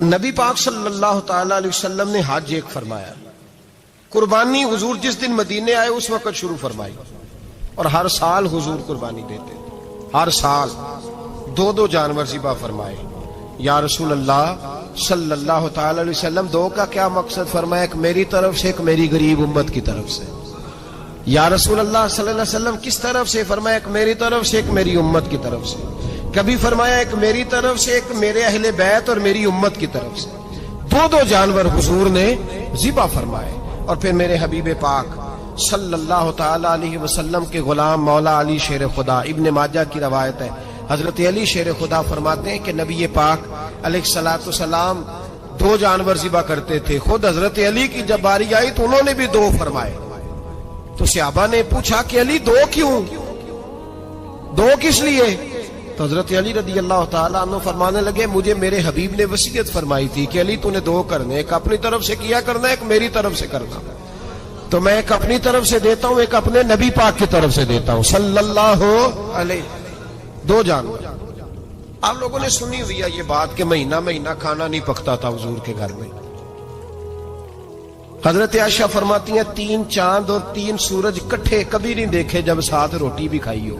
نبی پاک صلی اللہ تعالی علیہ وسلم نے حج ایک فرمایا، قربانی حضور جس دن مدینے آئے اس وقت شروع فرمائی، اور ہر سال حضور قربانی دیتے تھے، ہر سال دو جانور ذبح فرمائے۔ یا رسول اللہ صلی اللہ تعالی علیہ وسلم دو کا کیا مقصد فرمایا؟ ایک میری طرف سے، ایک میری غریب امت کی طرف سے۔ یا رسول اللہ صلی اللہ علیہ وسلم کس طرف سے فرمایا؟ ایک میری طرف سے، ایک میری امت کی طرف سے۔ کبھی فرمایا ایک میری طرف سے، ایک میرے اہل بیت اور میری امت کی طرف سے۔ دو جانور حضور نے ذبح فرمائے، اور پھر میرے حبیب پاک صلی اللہ تعالی علیہ وسلم کے غلام مولا علی شیر خدا، ابن ماجہ کی روایت ہے، حضرت علی شیر خدا فرماتے ہیں کہ نبی پاک علیہ الصلوۃ والسلام دو جانور ذبح کرتے تھے۔ خود حضرت علی کی جب باری آئی تو انہوں نے بھی دو فرمائے۔ تو صحابہ نے پوچھا کہ علی دو کیوں؟ دو کس لیے؟ تو حضرت علی رضی اللہ تعالیٰ عنہ فرمانے لگے، مجھے میرے حبیب نے وصیت فرمائی تھی کہ علی تو نے دو کرنے، ایک اپنی طرف سے کیا کرنا، ایک میری طرف سے کرنا۔ تو میں ایک اپنی طرف سے دیتا ہوں، ایک اپنے نبی پاک کی طرف سے دیتا ہوں صلی اللہ علیہ۔ دو جانور۔ آپ لوگوں نے سنی ہوئی ہے یہ بات کہ مہینہ کھانا نہیں پکتا تھا حضور کے گھر میں۔ حضرت عائشہ فرماتی ہیں 3 چاند اور 3 سورج کٹھے کبھی نہیں دیکھے جب ساتھ روٹی بھی کھائی ہو،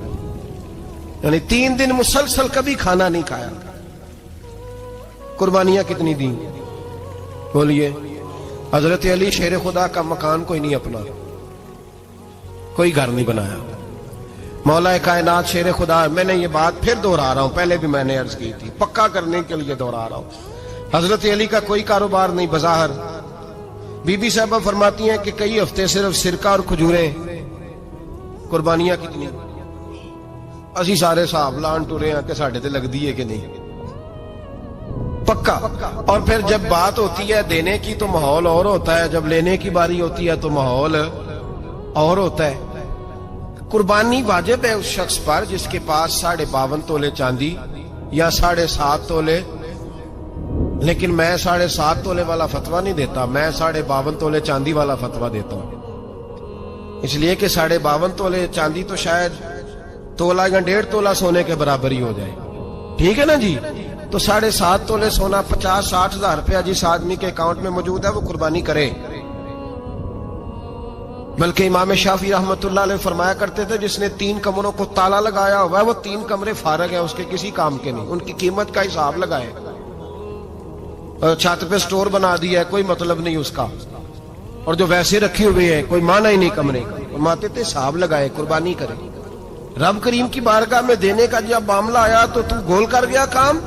یعنی 3 دن مسلسل کبھی کھانا نہیں کھایا۔ قربانیاں کتنی دیں؟ بولیے۔ حضرت علی شیر خدا کا مکان کوئی نہیں اپنا، کوئی گھر نہیں بنایا۔ مولا کائنات شیر خدا، میں نے یہ بات پھر دوہرا رہا ہوں، پہلے بھی میں نے عرض کی تھی، پکا کرنے کے لیے دوہرا رہا ہوں۔ حضرت علی کا کوئی کاروبار نہیں بظاہر۔ بی بی صاحبہ فرماتی ہیں کہ کئی ہفتے صرف سرکہ اور کھجوریں۔ قربانیاں کتنی؟ اسی سارے صاحب لان ٹورے ہیں کہ ساڑھے تے لگ دیئے کہ نہیں، پکا۔ اور پھر جب بات ہوتی ہے دینے کی تو ماحول اور ہوتا ہے، جب لینے کی باری ہوتی ہے تو ماحول اور ہوتا ہے۔ قربانی واجب ہے اس شخص پر جس کے پاس 52.5 تولے چاندی یا 7.5 تولے، لیکن میں 7.5 تولے والا فتویٰ نہیں دیتا، میں 52.5 تولے چاندی والا فتویٰ دیتا ہوں، اس لیے کہ 52.5 تولے چاندی تو شاید تولہ یا 1.5 تولہ سونے کے برابر ہی ہو جائے، ٹھیک ہے نا جی؟ تو 7.5 تولے سونا 50-60 ہزار روپیہ جس آدمی کے اکاؤنٹ میں موجود ہے وہ قربانی کرے۔ بلکہ امام شافعی رحمۃ اللہ علیہ فرمایا کرتے تھے جس نے 3 کمروں کو تالا لگایا ہوا ہے وہ 3 کمرے فارغ ہیں، اس کے کسی کام کے نہیں، ان کی قیمت کا حساب لگائے۔ چھت پہ سٹور بنا دیا ہے، کوئی مطلب نہیں اس کا، اور جو ویسے رکھی ہوئے ہیں کوئی معنی ہی نہیں کمرے کا، فرماتے تھے حساب لگائے، قربانی کرے۔ رب کریم کی بارگاہ میں دینے کا جب معاملہ آیا تو گول کر گیا کام۔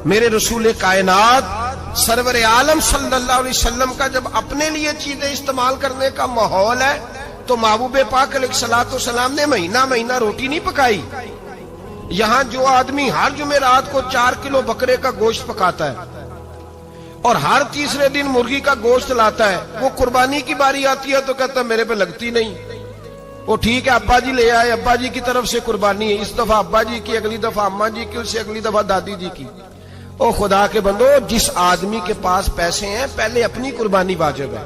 میرے رسول کائنات سرور عالم صلی اللہ علیہ وسلم کا جب اپنے لیے چیزیں استعمال کرنے کا ماحول ہے تو محبوب پاک علیہ الصلوۃ والسلام نے مہینہ روٹی نہیں پکائی۔ یہاں جو آدمی ہر جمعرات کو 4 کلو بکرے کا گوشت پکاتا ہے اور ہر تیسرے دن مرغی کا گوشت لاتا ہے، وہ قربانی کی باری آتی ہے تو کہتا ہے میرے پہ لگتی نہیں۔ وہ ٹھیک ہے ابا جی لے آئے، ابا جی کی طرف سے قربانی ہے، اس دفعہ ابا جی کی، اگلی دفعہ اماں جی کی، اس سے اگلی دفعہ دادی جی کی۔ او خدا کے بندو، جس آدمی کے پاس پیسے ہیں پہلے اپنی قربانی واجب ہے۔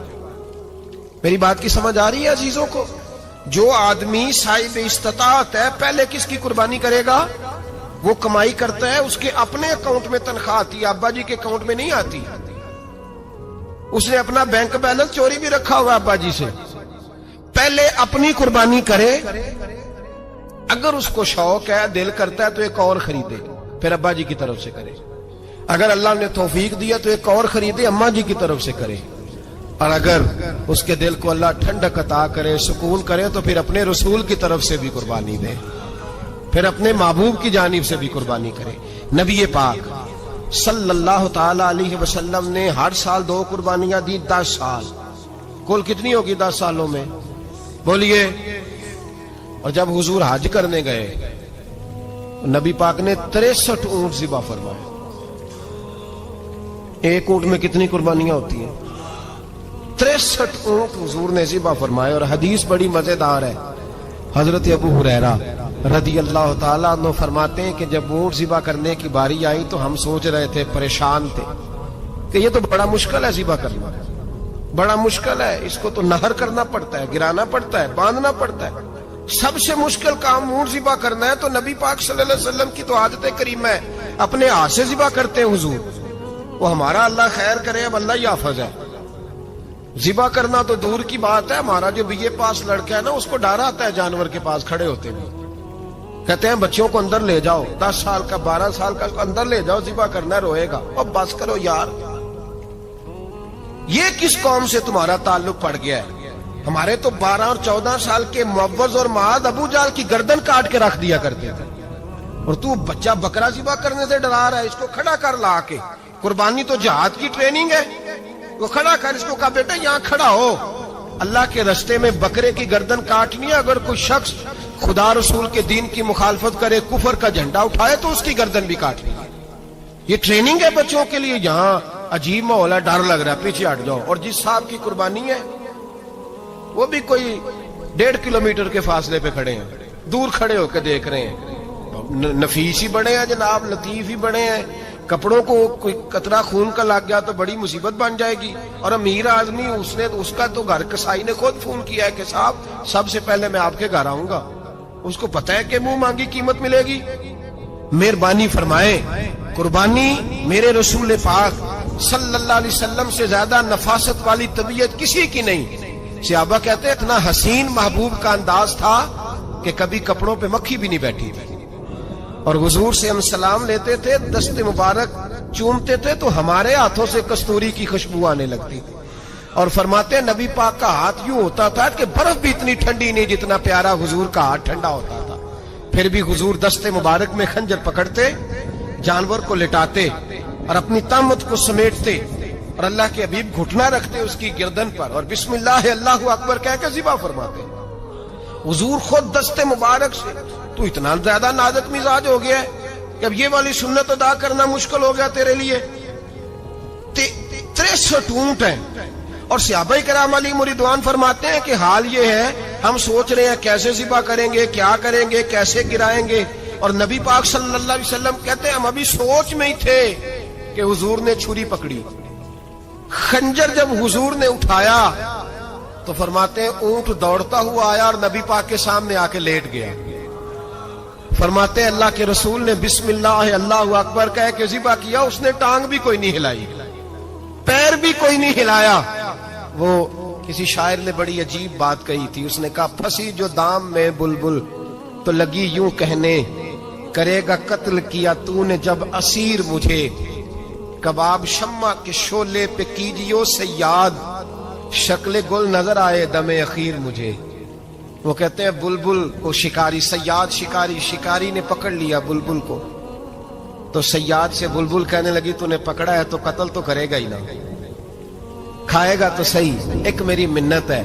میری بات کی سمجھ آ رہی ہے عزیزوں کو؟ جو آدمی صاحب استطاعت ہے پہلے کس کی قربانی کرے گا؟ وہ کمائی کرتا ہے، اس کے اپنے اکاؤنٹ میں تنخواہ آتی ہے، ابا جی کے اکاؤنٹ میں نہیں آتی۔ اس نے اپنا بینک بیلنس چوری بھی رکھا ہوا ابا جی سے۔ پہلے اپنی قربانی کرے، اگر اس کو شوق ہے، دل کرتا ہے تو ایک اور خریدے، پھر ابا جی کی طرف سے کرے۔ اگر اللہ نے توفیق دیا تو ایک اور خریدے، اماں جی کی طرف سے کرے، اور اگر اس کے دل کو اللہ ٹھنڈک عطا کرے، سکون کرے، تو پھر اپنے رسول کی طرف سے بھی قربانی دے، پھر اپنے محبوب کی جانب سے بھی قربانی کرے۔ نبی پاک صلی اللہ تعالی علیہ وسلم نے ہر سال 2 قربانیاں دی، 10 سال، کل کتنی ہوگی 10 سالوں میں؟ بولیے۔ اور جب حضور حج کرنے گئے نبی پاک نے 63 اونٹ ذبح فرمائے۔ ایک اونٹ میں کتنی قربانیاں ہوتی ہیں؟ 63 اونٹ حضور نے ذبح فرمائے۔ اور حدیث بڑی مزیدار ہے، حضرت ابو ہریرہ رضی اللہ تعالیٰ عنہ فرماتے ہیں کہ جب اونٹ ذبح کرنے کی باری آئی تو ہم سوچ رہے تھے، پریشان تھے کہ یہ تو بڑا مشکل ہے ذبح کرنا، بڑا مشکل ہے، اس کو تو نہر کرنا پڑتا ہے، گرانا پڑتا ہے، باندھنا پڑتا ہے، سب سے مشکل کام اونٹ ذبح کرنا ہے۔ تو نبی پاک صلی اللہ علیہ وسلم کی تو عادت کریمہ ہے، اپنے ہاتھ سے ذبح کرتے ہیں حضور۔ وہ ہمارا اللہ خیر کرے، اب اللہ ہی حافظ ہے. ذبح کرنا تو دور کی بات ہے، ہمارا جو بی اے پاس لڑکا ہے نا، اس کو ڈر آتا ہے جانور کے پاس کھڑے ہوتے ہوئے. کہتے ہیں بچوں کو اندر لے جاؤ، 10 سال کا 12 سال کا اندر لے جاؤ، ذبح کرنا روئے گا. اب بس کرو یار، یہ کس قوم سے تمہارا تعلق پڑ گیا ہے؟ ہمارے تو 12 اور 14 سال کے معوذ اور معاذ ابو جہل کی گردن کاٹ کے رکھ دیا کرتے تھے، اور تو بچہ بکرا ذبح کرنے سے ڈرا رہا ہے. اس کو کھڑا کر لا کے، قربانی تو جہاد کی ٹریننگ ہے. وہ کھڑا کر، اس کو کہا بیٹا یہاں کھڑا ہو، اللہ کے رستے میں بکرے کی گردن کاٹنی ہے. اگر کوئی شخص خدا رسول کے دین کی مخالفت کرے، کفر کا جھنڈا اٹھائے، تو اس کی گردن بھی کاٹنی ہے. یہ ٹریننگ ہے بچوں کے لیے. یہاں عجیب ماحول ہے، ڈر لگ رہا ہے، پیچھے ہٹ جاؤ. اور جس صاحب کی قربانی ہے وہ بھی کوئی 1.5 کلومیٹر کے فاصلے پہ کھڑے ہیں، دور کھڑے ہو کے دیکھ رہے ہیں. نفیس ہی بڑے ہیں جناب، لطیف ہی بڑے ہیں. کپڑوں کو کوئی قطرہ خون کا لگ گیا تو بڑی مصیبت بن جائے گی. اور امیر آدمی، اس کا تو گھر کسائی نے خود فون کیا ہے کہ صاحب سب سے پہلے میں آپ کے گھر آؤں گا. اس کو پتہ ہے کہ منہ مانگی قیمت ملے گی. مہربانی فرمائے، قربانی میرے رسول پاک صلی اللہ علیہ وسلم سے زیادہ نفاست والی طبیعت کسی کی نہیں. صحابہ کہتے ہیں اتنا حسین محبوب کا انداز تھا کہ کبھی کپڑوں پہ مکھی بھی نہیں بیٹھی. اور حضور سے ہم سلام لیتے تھے، دست مبارک چومتے تھے تو ہمارے ہاتھوں سے کستوری کی خوشبو آنے لگتی تھی. اور فرماتے ہیں نبی پاک کا ہاتھ یوں ہوتا تھا کہ برف بھی اتنی ٹھنڈی نہیں جتنا پیارا حضور کا ہاتھ ٹھنڈا ہوتا تھا. پھر بھی حضور دست مبارک میں خنجر پکڑتے، جانور کو لٹاتے اور اپنی طامت کو سمیٹتے، اور اللہ کے حبیب گھٹنا رکھتے اس کی گردن پر، اور بسم اللہ اللہ اکبر کہہ کے ذبح فرماتے. حضور خود دست مبارک سے. تو اتنا زیادہ نازک مزاج ہو گیا ہے کہ اب یہ والی سنت ادا کرنا مشکل ہو گیا تیرے لیے. 63 اونٹ ہیں. اور صحابہ کرام علیہم رضوان فرماتے ہیں کہ حال یہ ہے، ہم سوچ رہے ہیں کیسے ذبح کریں گے، کیا کریں گے، کیسے گرائیں گے. اور نبی پاک صلی اللہ علیہ وسلم کہتے ہیں ہم ابھی سوچ میں ہی تھے کہ حضور نے چھری پکڑی. خنجر جب حضور نے اٹھایا تو فرماتے ہیں اونٹ دوڑتا ہوا آیا اور نبی پاک کے سامنے آ کے لیٹ گیا. فرماتے ہیں اللہ کے رسول نے بسم اللہ اللہ اکبر کہہ کے ذبح کیا. اس نے ٹانگ بھی کوئی نہیں ہلائی، پیر بھی کوئی نہیں ہلایا. وہ کسی شاعر نے بڑی عجیب بات کہی تھی. اس نے کہا پھنسی جو دام میں بلبل تو لگی یوں کہنے، کرے گا قتل کیا تو نے جب اسیر مجھے، کباب شمع کے شعلے پہ کیجیو صیاد، شکل گل نظر آئے دم اخیر مجھے. وہ کہتے ہیں بلبل کو شکاری، صیاد شکاری، شکاری نے پکڑ لیا بلبل کو، تو صیاد سے بلبل کہنے لگی تو نے پکڑا ہے تو قتل تو کرے گا ہی نہ، کھائے گا تو صحیح، ایک میری منت ہے.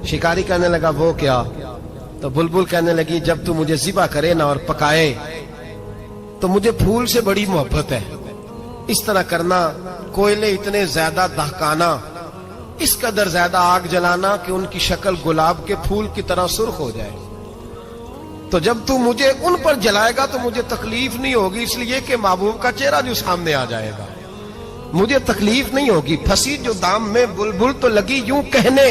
شکاری کہنے لگا وہ کیا؟ تو بلبل کہنے لگی جب تو مجھے ذبح کرے نا اور پکائے تو مجھے پھول سے بڑی محبت ہے. اس طرح کرنا، کوئلے اتنے زیادہ دہکانا، اس قدر زیادہ آگ جلانا کہ ان کی شکل گلاب کے پھول کی طرح سرخ ہو جائے. تو جب تو مجھے ان پر جلائے گا تو مجھے تکلیف نہیں ہوگی، اس لیے کہ محبوب کا چہرہ جو سامنے آ جائے گا مجھے تکلیف نہیں ہوگی. پھنسی جو دام میں بلبل تو لگی یوں کہنے،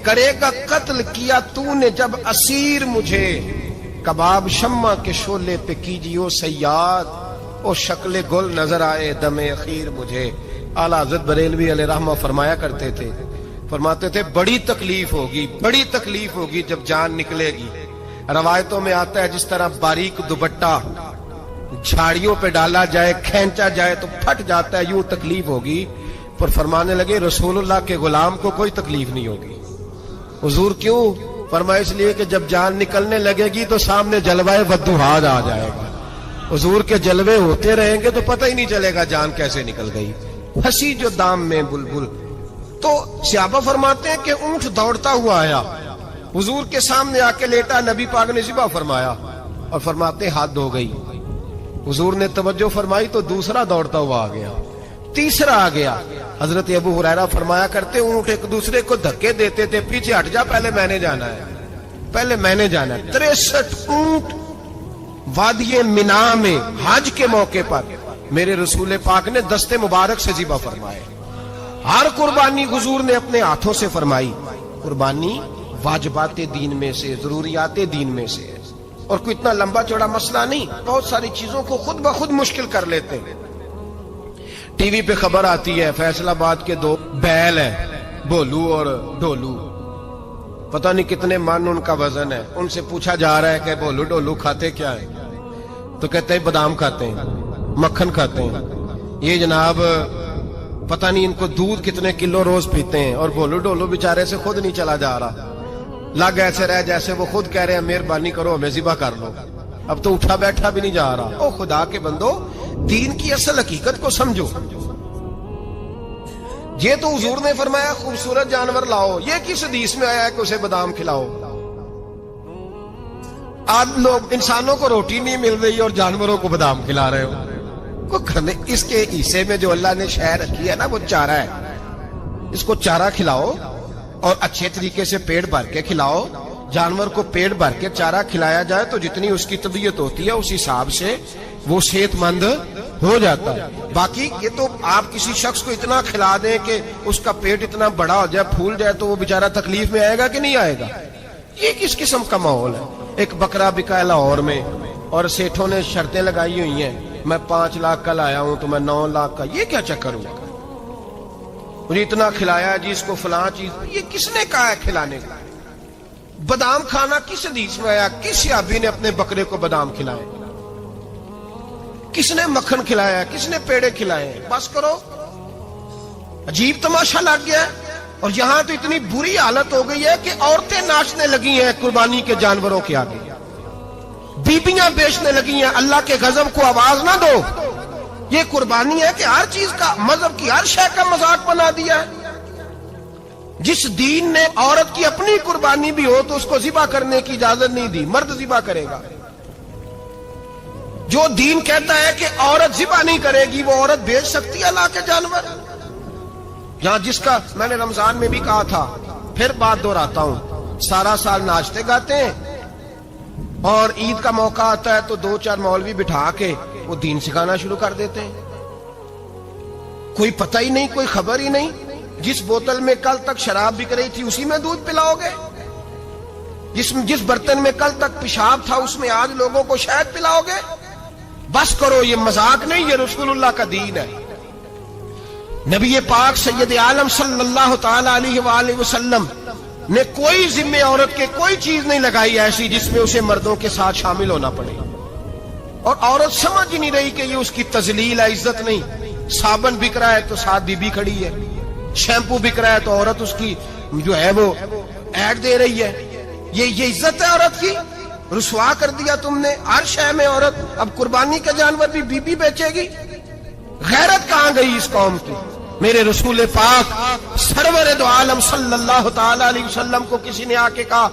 کرے گا قتل کیا تو نے جب اسیر مجھے، کباب شمع کے شعلے پہ کیجیو صیاد، او شکل گل نظر آئے دم اخیر مجھے. اعلیٰ حضرت بریلوی علیہ رحمہ فرمایا کرتے تھے، فرماتے تھے بڑی تکلیف ہوگی، بڑی تکلیف ہوگی جب جان نکلے گی. روایتوں میں آتا ہے جس طرح باریک دوپٹہ جھاڑیوں پہ ڈالا جائے، کھینچا جائے تو پھٹ جاتا ہے، یوں تکلیف ہوگی. پر فرمانے لگے رسول اللہ کے غلام کو کوئی تکلیف نہیں ہوگی. حضور کیوں؟ فرمایا اس لیے کہ جب جان نکلنے لگے گی تو سامنے جلوہ ودوحاد آ جائے گا. حضور کے جلوے ہوتے رہیں گے تو پتہ ہی نہیں چلے گا جان کیسے نکل گئی. پھنسی جو دام میں بلبل. تو صحابہ فرماتے ہیں کہ اونٹ دوڑتا ہوا آیا، حضور کے سامنے آ کے لیٹا، نبی پاک نے ذبح فرمایا اور فرماتے حد ہو گئی. حضور نے توجہ فرمائی تو دوسرا دوڑتا ہوا آ گیا، تیسرا آ گیا. حضرت ابو ہریرہ فرمایا کرتے اونٹ ایک دوسرے کو دھکے دیتے تھے، پیچھے ہٹ جا، پہلے میں نے جانا ہے، پہلے میں نے جانا ہے. 63 اونٹ وادی مینا میں حج کے موقع پر میرے رسول پاک نے دست مبارک سے ذبح فرمائے. ہر قربانی حضور نے اپنے ہاتھوں سے فرمائی. قربانی واجبات دین میں سے، ضروریات دین میں سے، اور کوئی اتنا لمبا چوڑا مسئلہ نہیں. بہت ساری چیزوں کو خود بخود مشکل کر لیتے ہیں. ٹی وی پہ خبر آتی ہے فیصل آباد کے 2 بیل ہیں، بھولو اور ڈولو، پتہ نہیں کتنے من ان کا وزن ہے. ان سے پوچھا جا رہا ہے کہ بھولو ڈولو کھاتے کیا ہے؟ تو کہتے ہیں بادام کھاتے ہیں، مکھن کھاتے ہیں. یہ جناب پتہ نہیں ان کو دودھ کتنے کلو روز پیتے ہیں، اور بھولو ڈولو بیچارے سے خود نہیں چلا جا رہا. لگ ایسے رہے جیسے وہ خود کہہ رہے ہیں مہربانی کرو ہمیں ذبح کر لو، اب تو اٹھا بیٹھا بھی نہیں جا رہا. او خدا کے بندو، دین کی اصل حقیقت کو سمجھو. یہ تو حضور نے فرمایا خوبصورت جانور لاؤ، یہ کس حدیث میں آیا ہے کہ اسے بادام کھلاؤ؟ آج لوگ انسانوں کو روٹی نہیں مل رہی اور جانوروں کو بادام کھلا رہے ہو. اس کے حصے میں جو اللہ نے شے رکھی ہے نا وہ چارہ ہے، اس کو چارہ کھلاؤ اور اچھے طریقے سے پیٹ بھر کے کھلاؤ. جانور کو پیٹ بھر کے چارہ کھلایا جائے تو جتنی اس کی طبیعت ہوتی ہے اس حساب سے وہ صحت مند ہو جاتا ہے. باقی یہ تو آپ کسی شخص کو اتنا کھلا دیں کہ اس کا پیٹ اتنا بڑا ہو جائے، پھول جائے، تو وہ بیچارہ تکلیف میں آئے گا کہ نہیں آئے گا؟ یہ کس قسم کا ماحول ہے؟ ایک بکرا بکا لاہور میں اور سیٹھوں نے شرطیں لگائی ہوئی ہیں، میں 5 لاکھ کا لایا ہوں تو میں 9 لاکھ کا. یہ کیا چکر ہوا؟ مجھے اتنا کھلایا جی اس کو فلاں چیز. یہ کس نے کہا ہے کھلانے کا؟ بادام کھانا کس حدیث میں آیا؟ کس صحابی نے اپنے بکرے کو بادام کھلائے؟ کس نے مکھن کھلایا؟ کس نے پیڑے کھلائے؟ بس کرو، عجیب تماشا لگ گیا ہے. اور یہاں تو اتنی بری حالت ہو گئی ہے کہ عورتیں ناچنے لگی ہیں قربانی کے جانوروں کے آگے، بیبیاں بیچنے لگی ہیں. اللہ کے غضب کو آواز نہ دو. یہ قربانی ہے کہ ہر چیز کا، مذہب کی ہر شے کا مذاق بنا دیا ہے. جس دین نے عورت کی اپنی قربانی بھی ہو تو اس کو ذبح کرنے کی اجازت نہیں دی، مرد ذبح کرے گا. جو دین کہتا ہے کہ عورت ذبح نہیں کرے گی، وہ عورت بیچ سکتی ہے اللہ کے جانور؟ یہاں جس کا میں نے رمضان میں بھی کہا تھا، پھر بات دہراتا ہوں، سارا سال ناچتے گاتے ہیں اور عید کا موقع آتا ہے تو 2-4 مولوی بٹھا کے وہ دین سکھانا شروع کر دیتے ہیں. کوئی پتہ ہی نہیں، کوئی خبر ہی نہیں. جس بوتل میں کل تک شراب بک رہی تھی اسی میں دودھ پلاؤ گے؟ جس برتن میں کل تک پیشاب تھا اس میں آج لوگوں کو شہد پلاؤ گے؟ بس کرو، یہ مذاق نہیں، یہ رسول اللہ کا دین ہے. نبی پاک سید عالم صلی اللہ تعالی علیہ وآلہ وسلم نے کوئی ذمہ عورت کے کوئی چیز نہیں لگائی ایسی جس میں اسے مردوں کے ساتھ شامل ہونا پڑے. اور عورت سمجھ ہی نہیں رہی کہ یہ اس کی تذلیل ہے، عزت نہیں. صابن بک رہا ہے تو ساتھ بی بی کھڑی ہے، شیمپو بک رہا ہے تو عورت اس کی جو ہے وہ ایڈ دے رہی ہے. یہ عزت ہے عورت کی؟ رسوا کر دیا تم نے ہر شے میں عورت. اب قربانی کا جانور بھی بی بی بیچے گی؟ غیرت کہاں گئی اس قوم کی؟ میرے رسول پاک سرور دو عالم صلی اللہ تعالی علیہ وسلم کو کسی نے آ کے کہا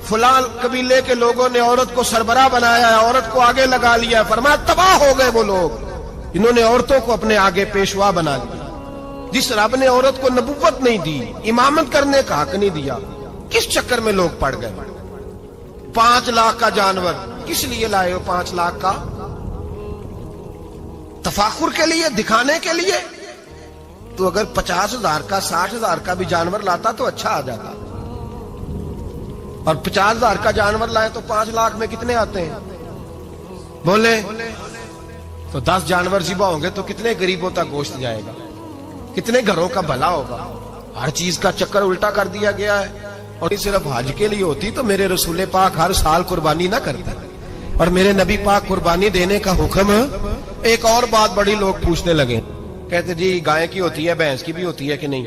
فلاں قبیلے کے لوگوں نے عورت کو سربراہ بنایا ہے، عورت کو آگے لگا لیا ہے. فرمایا تباہ ہو گئے وہ لوگ انہوں نے عورتوں کو اپنے آگے پیشوا بنا لیا. جس رب نے عورت کو نبوت نہیں دی، امامت کرنے کا حق نہیں دیا، کس چکر میں لوگ پڑ گئے؟ 5 لاکھ کا جانور کس لیے لائے ہو؟ 5 لاکھ کا تفاخر کے لیے، دکھانے کے لیے؟ تو اگر 50,000 کا 60,000 کا بھی جانور لاتا تو اچھا آ جاتا. اور 50,000 کا جانور لائے تو 5 لاکھ میں کتنے آتے ہیں؟ بولے تو 10 جانور ذبح ہوں گے تو کتنے غریبوں تک گوشت جائے گا؟ کتنے گھروں کا بھلا ہوگا؟ ہر چیز کا چکر الٹا کر دیا گیا ہے. اور یہ صرف حج کے لیے ہوتی تو میرے رسول پاک ہر سال قربانی نہ کرتے. اور میرے نبی پاک قربانی دینے کا حکم. ایک اور بات بڑی لوگ پوچھنے لگے، کہتے جی گائے کی ہوتی ہے، بھینس کی بھی ہوتی ہے کہ نہیں؟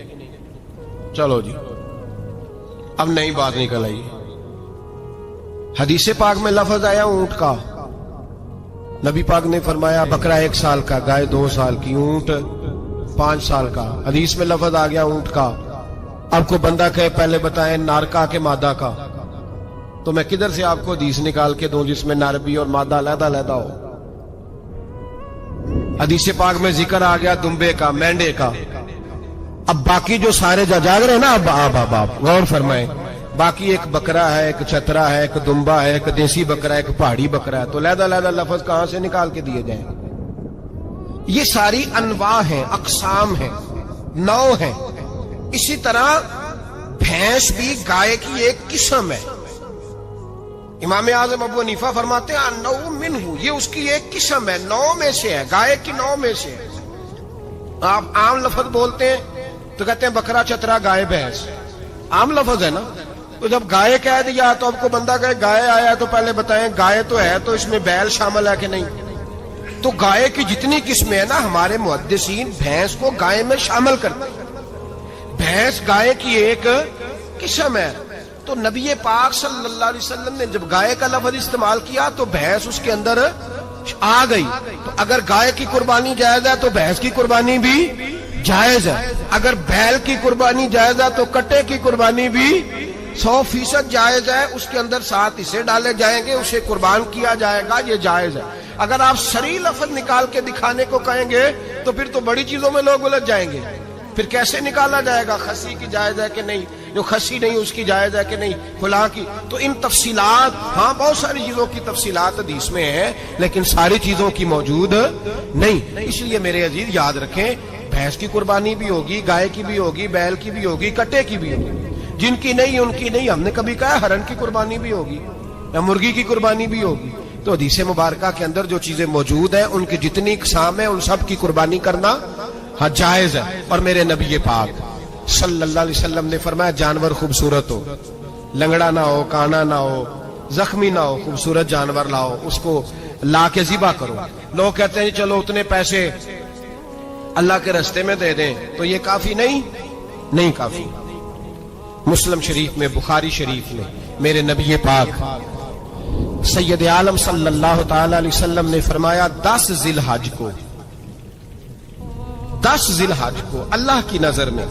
چلو جی اب نئی بات نکل آئی. حدیث پاک میں لفظ آیا اونٹ کا. نبی پاک نے فرمایا بکرا 1 سال کا، گائے 2 سال کی، اونٹ 5 سال کا. حدیث میں لفظ آ گیا اونٹ کا. آپ کو بندہ کہے پہلے بتائیں نر کا کہ مادہ کا، تو میں کدھر سے آپ کو حدیث نکال کے دوں جس میں نر بھی اور مادہ علیحدہ علیحدہ ہو؟ حدیث پاک میں ذکر آ گیا دمبے کا، مینڈے کا. اب باقی جو سارے جاگ رہے ہیں نا، اب غور فرمائیں، باقی ایک بکرا ہے، ایک چھترا ہے، ایک دمبا ہے، ایک دیسی بکرا ہے، ایک پہاڑی بکرا ہے، تو علیحدہ علیحدہ لفظ کہاں سے نکال کے دیے جائیں؟ یہ ساری انواع ہیں، اقسام ہیں، نوع ہیں. اسی طرح بھینس بھی گائے کی ایک قسم ہے. امام اعظم ابو حنیفہ فرماتے ہیں النوع منہ، یہ اس کی ایک قسم ہے، نوع میں سے ہے، گائے کی نوع میں سے ہے. آپ عام لفظ بولتے ہیں تو کہتے ہیں بکرا چترا گائے بھینس، عام لفظ ہے نا. تو جب گائے کہہ دیا تو آپ کو بندہ کہے گائے آیا تو پہلے بتائیں گائے تو ہے تو اس میں بیل شامل ہے کہ نہیں. تو گائے کی جتنی قسمیں ہیں نا ہمارے محدثین بھینس کو گائے میں شامل کرتے ہیں. بھینس گائے کی ایک قسم ہے. تو نبی پاک صلی اللہ علیہ وسلم نے جب گائے کا لفظ استعمال کیا تو بھینس اس کے اندر آ گئی. تو اگر گائے کی قربانی جائز ہے تو بھینس کی قربانی بھی جائز ہے. اگر بیل کی قربانی جائز ہے تو کٹے کی قربانی بھی 100% جائز ہے. اس کے اندر 7 حصے ڈالے جائیں گے، اسے قربان کیا جائے گا، یہ جائز ہے. اگر آپ صریح لفظ نکال کے دکھانے کو کہیں گے تو پھر تو بڑی چیزوں میں لوگ الجھ جائیں گے. پھر کیسے نکالا جائے گا خسی کی جائز ہے کہ نہیں، جو خسی نہیں اس کی جائز ہے کہ نہیں، کھلا کی. تو ان تفصیلات، ہاں بہت ساری چیزوں کی تفصیلات حدیث میں ہیں لیکن ساری چیزوں کی موجود نہیں. اس لیے میرے عزیز یاد رکھیں، بھینس کی قربانی بھی ہوگی، گائے کی بھی ہوگی، بیل کی بھی ہوگی، کٹے کی بھی ہوگی. جن کی نہیں ان کی نہیں. ہم نے کبھی کہا ہرن کی قربانی بھی ہوگی یا مرغی کی قربانی بھی ہوگی. تو حدیث مبارکہ کے اندر جو چیزیں موجود ہیں ان کی جتنی اقسام ہیں ان سب کی قربانی کرنا ہاں جائز ہے. اور میرے نبی پاک صلی اللہ علیہ وسلم نے فرمایا جانور خوبصورت ہو، لنگڑا نہ ہو، کانا نہ ہو، زخمی نہ ہو، خوبصورت جانور لاؤ، اس کو لا کے ذبح کرو. لوگ کہتے ہیں چلو اتنے پیسے اللہ کے راستے میں دے دیں تو یہ کافی نہیں کافی. مسلم شریف میں، بخاری شریف میں میرے نبی پاک سید عالم صلی اللہ تعالی علیہ وسلم نے فرمایا 10 ذی الحج کو اللہ کی نظر میں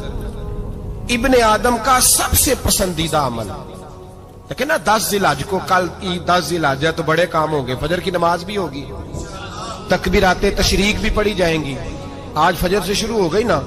ابن آدم کا سب سے پسندیدہ عمل. لیکن نا 10 ذی الحج کو، کل 10 ذی الحج ہے تو بڑے کام ہوں گے. فجر کی نماز بھی ہوگی، تکبیرات تشریق بھی پڑھی جائیں گی. آج فجر سے شروع ہو گئی نا،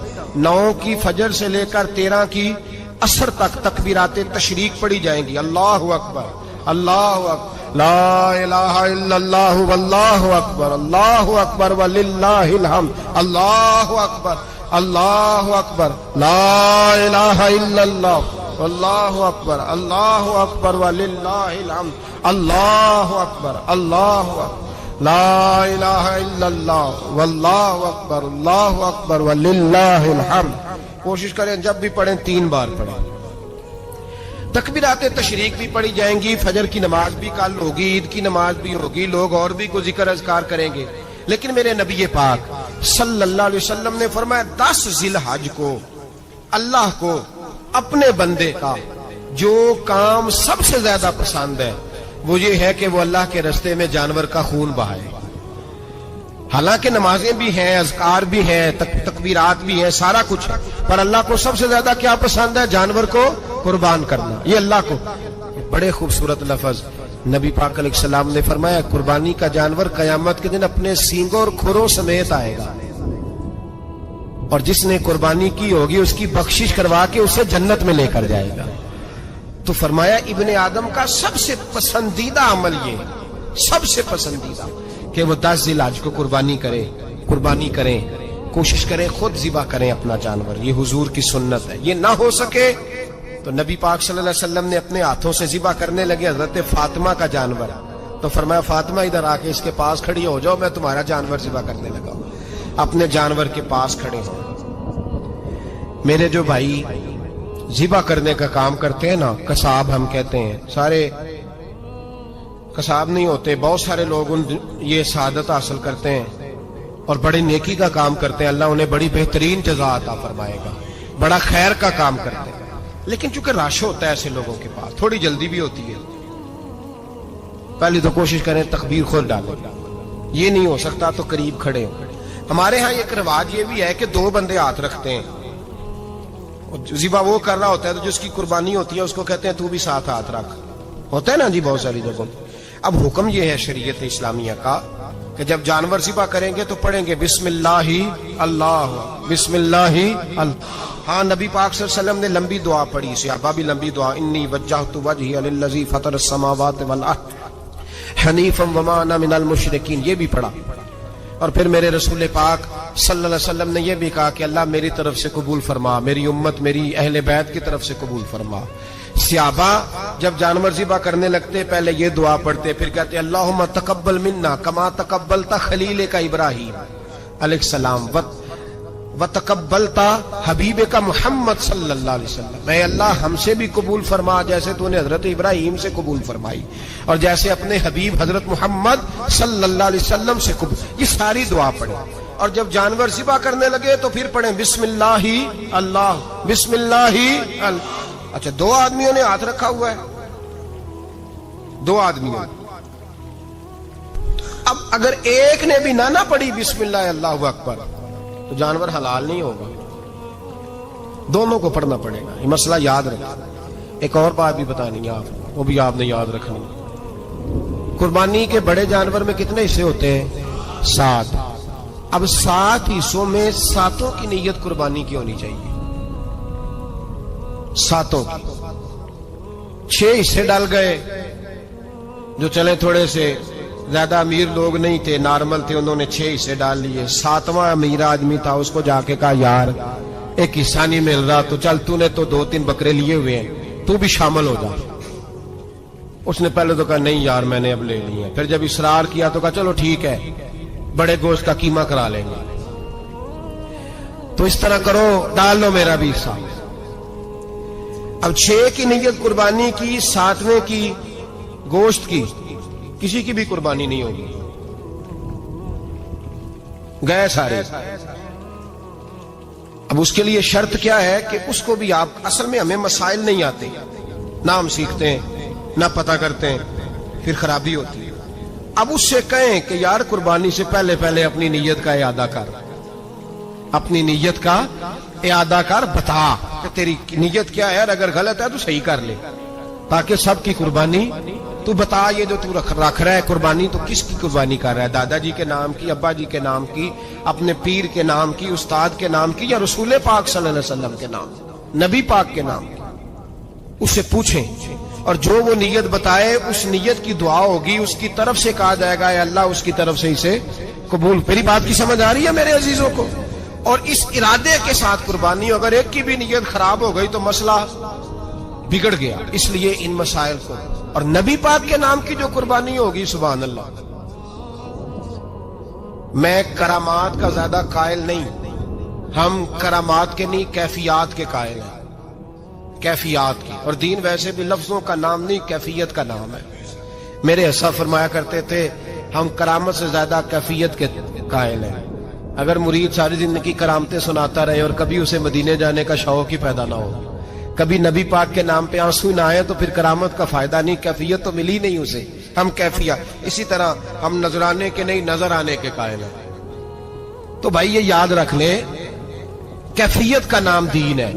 9 کی فجر سے لے کر 13 کی عصر تک تکبیرات تشریق پڑھی جائیں گی. اللہ اکبر، اللہ اکبر، لا الہ الا اللہ واللہ اکبر، اللہ اکبر وللہ الحمد، اللہ اکبر، اللہ اکبر، لا الہ الا اللہ واللہ اکبر، اللہ اکبر وللہ الحمد، اللہ اکبر، اللہ اکبر، لا الہ الا اللہ واللہ اکبر، اللہ اکبر وللہ الحمد. کوشش کریں جب بھی پڑھیں 3 بار پڑھیں. تکبیرات تشریق بھی پڑھی جائیں گی. فجر کی نماز بھی کل ہوگی، عید کی نماز بھی ہوگی، لوگ اور بھی کوئی ذکر اذکار کریں گے. لیکن میرے نبی پاک صلی اللہ علیہ وسلم نے فرمایا 10 ذی الحج کو اللہ کو اپنے بندے کا جو کام سب سے زیادہ پسند ہے وہ یہ ہے کہ وہ اللہ کے راستے میں جانور کا خون بہائے. حالانکہ نمازیں بھی ہیں، اذکار بھی ہیں، تکبیرات بھی ہیں، سارا کچھ ہے، پر اللہ کو سب سے زیادہ کیا پسند ہے؟ جانور کو قربان کرنا. یہ اللہ کو بڑے خوبصورت لفظ نبی پاک علیہ السلام نے فرمایا قربانی کا جانور قیامت کے دن اپنے سینگوں اور کھروں سمیت آئے گا، اور جس نے قربانی کی ہوگی اس کی بخشش کروا کے اسے جنت میں لے کر جائے گا. تو فرمایا ابن آدم کا سب سے پسندیدہ عمل یہ، سب سے پسندیدہ، کہ وہ 10 ذی الحج کو قربانی کریں، کوشش کریں خود ذبح کریں اپنا جانور. یہ حضور کی سنت ہے. یہ نہ ہو سکے تو نبی پاک صلی اللہ علیہ وسلم نے اپنے ہاتھوں سے ذبح کرنے لگے حضرت فاطمہ کا جانور. تو فرمایا فاطمہ ادھر آ کے اس کے پاس کھڑی ہو جاؤ، میں تمہارا جانور ذبح کرنے لگا. اپنے جانور کے پاس کھڑے ہو. میرے جو بھائی ذبح کرنے کا کام کرتے ہیں نا، قصاب ہم کہتے ہیں، سارے قصاب نہیں ہوتے، بہت سارے لوگ یہ سعادت حاصل کرتے ہیں اور بڑی نیکی کا کام کرتے ہیں. اللہ انہیں بڑی بہترین جزا عطا فرمائے گا، بڑا خیر کا کام کرتے ہیں. لیکن چونکہ رش ہوتا ہے ایسے لوگوں کے پاس، تھوڑی جلدی بھی ہوتی ہے. پہلی تو کوشش کریں تکبیر خود ڈالیں، یہ نہیں ہو سکتا تو قریب کھڑے ہوں. ہمارے ہاں ایک رواج یہ بھی ہے کہ 2 بندے ہاتھ رکھتے ہیں، ذبح وہ کر رہا ہوتا ہے تو جس کی قربانی ہوتی ہے اس کو کہتے ہیں تو بھی ساتھ ہاتھ رکھ. ہوتا ہے نا جی بہت ساری جگہوں. اب حکم یہ ہے شریعت اسلامیہ کا کہ جب جانور ذبح کریں گے تو پڑھیں گے بسم اللہ اللہ، بسم اللہ اللہ. ہاں نبی پاک صلی اللہ علیہ وسلم نے لمبی دعا پڑھی، صحابہ بھی لمبی دعا، انی وجہت وجہی للذی فطر السماوات والارض حنیفا وما انا من المشرکین، یہ بھی پڑھا. اور پھر میرے رسول پاک صلی اللہ علیہ وسلم نے یہ بھی کہا کہ اللہ میری طرف سے قبول فرما، میری امت، میری اہل بیت کی طرف سے قبول فرما. صحابہ جب جانور ذبح کرنے لگتے پہلے یہ دعا پڑھتے، پھر کہتے اللہم تقبل منا کما تقبلت خلیلک ابراہیم علیہ السلام وتقبلتا حبیب کا محمد صلی اللہ علیہ وسلم، اے اللہ ہم سے بھی قبول فرما جیسے تو نے حضرت ابراہیم سے قبول فرمائی اور جیسے اپنے حبیب حضرت محمد صلی اللہ علیہ وسلم سے قبول. یہ ساری دعا پڑھیں اور جب جانور ذبح کرنے لگے تو پھر پڑھیں بسم اللہ اللہ بسم اللہ اللہ. اچھا 2 آدمیوں نے ہاتھ رکھا ہوا ہے، 2 آدمیوں. اب اگر ایک نے بھی نہ پڑھی بسم اللہ اللہ اکبر تو جانور حلال نہیں ہوگا، دونوں کو پڑھنا پڑے گا. یہ مسئلہ یاد رکھیں. ایک اور بات بھی بتانی ہے آپ کو، وہ بھی آپ نے یاد رکھنی. قربانی کے بڑے جانور میں کتنے حصے ہوتے ہیں؟ 7. اب 7 حصوں میں 7 کی نیت قربانی کی ہونی چاہیے. 7 کی 6 حصے ڈال گئے جو چلے تھوڑے سے زیادہ امیر لوگ نہیں تھے، نارمل تھے، انہوں نے 6 حصے ڈال لیے. 7واں امیر آدمی تھا، اس کو جا کے کہا یار ایک حصہ نہیں مل رہا تو چل تو نے تو 2-3 بکرے لیے ہوئے ہیں تو بھی شامل ہو جا. اس نے پہلے تو کہا نہیں یار میں نے اب لے لی ہے. پھر جب اصرار کیا تو کہا چلو ٹھیک ہے بڑے گوشت کا قیمہ کرا لیں گے. تو اس طرح کرو ڈال لو میرا بھی حصہ. اب 6 کی نیت قربانی کی، 7ویں کی گوشت کی، کسی کی بھی قربانی نہیں ہوگی، گئے سارے. اب اس کے لیے شرط کیا ہے کہ اس کو بھی آپ، اصل میں ہمیں مسائل نہیں آتے، نہ ہم سیکھتے ہیں نہ پتہ کرتے ہیں، پھر خرابی ہوتی ہے. اب اس سے کہیں کہ یار قربانی سے پہلے اپنی نیت کا اعادہ کر، اپنی نیت کا اعادہ کر، بتا کہ تیری نیت کیا ہے، اگر غلط ہے تو صحیح کر لے تاکہ سب کی قربانی تو بتا. یہ جو تو رکھ رہا ہے قربانی تو کس کی قربانی کر رہا ہے؟ دادا جی کے نام کی، ابا جی کے نام کی، اپنے پیر کے نام کی، استاد کے نام کی، یا رسول پاک صلی اللہ علیہ وسلم کے نام، نبی پاک کے نام کی؟ اس سے پوچھیں اور جو وہ نیت بتائے اس نیت کی دعا ہوگی، اس کی طرف سے کہا جائے گا اے اللہ اس کی طرف سے اسے قبول. میری بات کی سمجھ آ رہی ہے میرے عزیزوں کو؟ اور اس ارادے کے ساتھ قربانی ہو. اگر ایک کی بھی نیت خراب ہو گئی تو مسئلہ بگڑ گیا. اس لیے ان مسائل کو، اور نبی پاک کے نام کی جو قربانی ہوگی سبحان اللہ. میں کرامات کا زیادہ قائل نہیں، ہم کرامات کے نہیں کیفیات کے قائل ہیں، کیفیات کی. اور دین ویسے بھی لفظوں کا نام نہیں کیفیت کا نام ہے. میرے اساں فرمایا کرتے تھے ہم کرامت سے زیادہ کیفیت کے قائل ہیں. اگر مرید ساری زندگی کرامتیں سناتا رہے اور کبھی اسے مدینے جانے کا شوق ہی پیدا نہ ہو، کبھی نبی پاک کے نام پہ آنسو نہ آئے تو پھر کرامت کا فائدہ نہیں، کیفیت تو ملی نہیں اسے. ہم کیفیت، اسی طرح ہم نظرانے کے نہیں نظر آنے کے قائل ہیں. تو بھائی یہ یاد رکھ لیں کیفیت کا نام دین ہے.